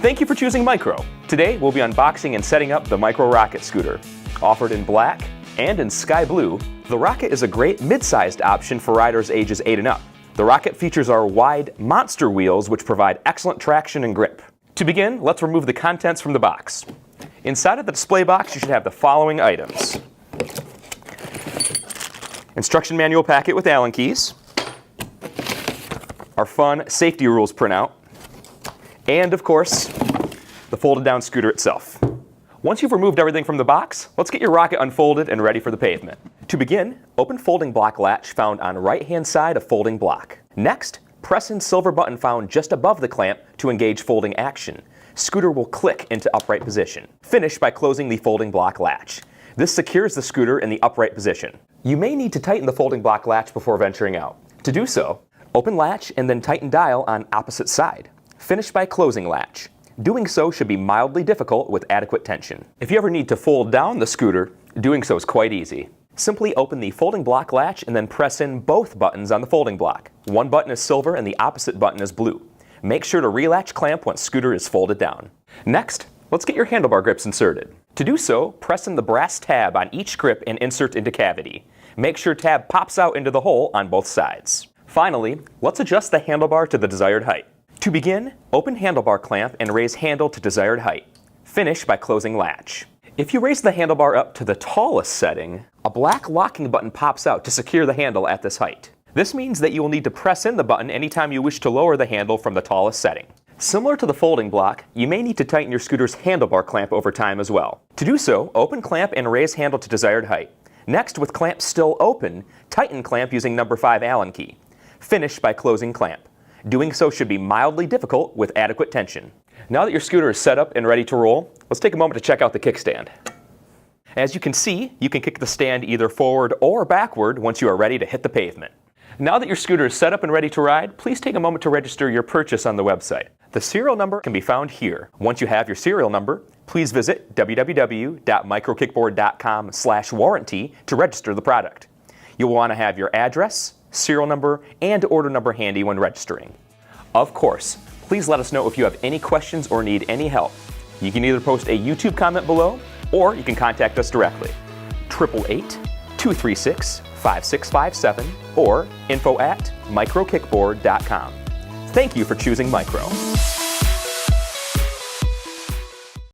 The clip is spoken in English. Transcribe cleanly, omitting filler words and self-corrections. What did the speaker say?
Thank you for choosing Micro. Today we'll be unboxing and setting up the Micro Rocket scooter. Offered in black and in sky blue, the Rocket is a great mid-sized option for riders ages 8 and up. The Rocket features our wide monster wheels which provide excellent traction and grip. To begin, let's remove the contents from the box. Inside of the display box you should have the following items. Instruction manual packet with Allen keys, our fun safety rules printout, and of course, the folded down scooter itself. Once you've removed everything from the box, let's get your Rocket unfolded and ready for the pavement. To begin, open folding block latch found on right-hand side of folding block. Next, press in silver button found just above the clamp to engage folding action. Scooter will click into upright position. Finish by closing the folding block latch. This secures the scooter in the upright position. You may need to tighten the folding block latch before venturing out. To do so, open latch and then tighten dial on opposite side. Finish by closing latch. Doing so should be mildly difficult with adequate tension. If you ever need to fold down the scooter, doing so is quite easy. Simply open the folding block latch and then press in both buttons on the folding block. One button is silver and the opposite button is blue. Make sure to relatch clamp once scooter is folded down. Next, let's get your handlebar grips inserted. To do so, press in the brass tab on each grip and insert into cavity. Make sure tab pops out into the hole on both sides. Finally, let's adjust the handlebar to the desired height. To begin, open handlebar clamp and raise handle to desired height. Finish by closing latch. If you raise the handlebar up to the tallest setting, a black locking button pops out to secure the handle at this height. This means that you will need to press in the button anytime you wish to lower the handle from the tallest setting. Similar to the folding block, you may need to tighten your scooter's handlebar clamp over time as well. To do so, open clamp and raise handle to desired height. Next, with clamp still open, tighten clamp using number 5 Allen key. Finish by closing clamp. Doing so should be mildly difficult with adequate tension. Now that your scooter is set up and ready to roll, let's take a moment to check out the kickstand. As you can see, you can kick the stand either forward or backward once you are ready to hit the pavement. Now that your scooter is set up and ready to ride, please take a moment to register your purchase on the website. The serial number can be found here. Once you have your serial number, please visit www.microkickboard.com/warranty to register the product. You'll want to have your address, serial number, and order number handy when registering. Of course, please let us know if you have any questions or need any help. You can either post a YouTube comment below, or you can contact us directly. 888-236-5657 or info@microkickboard.com. Thank you for choosing Micro.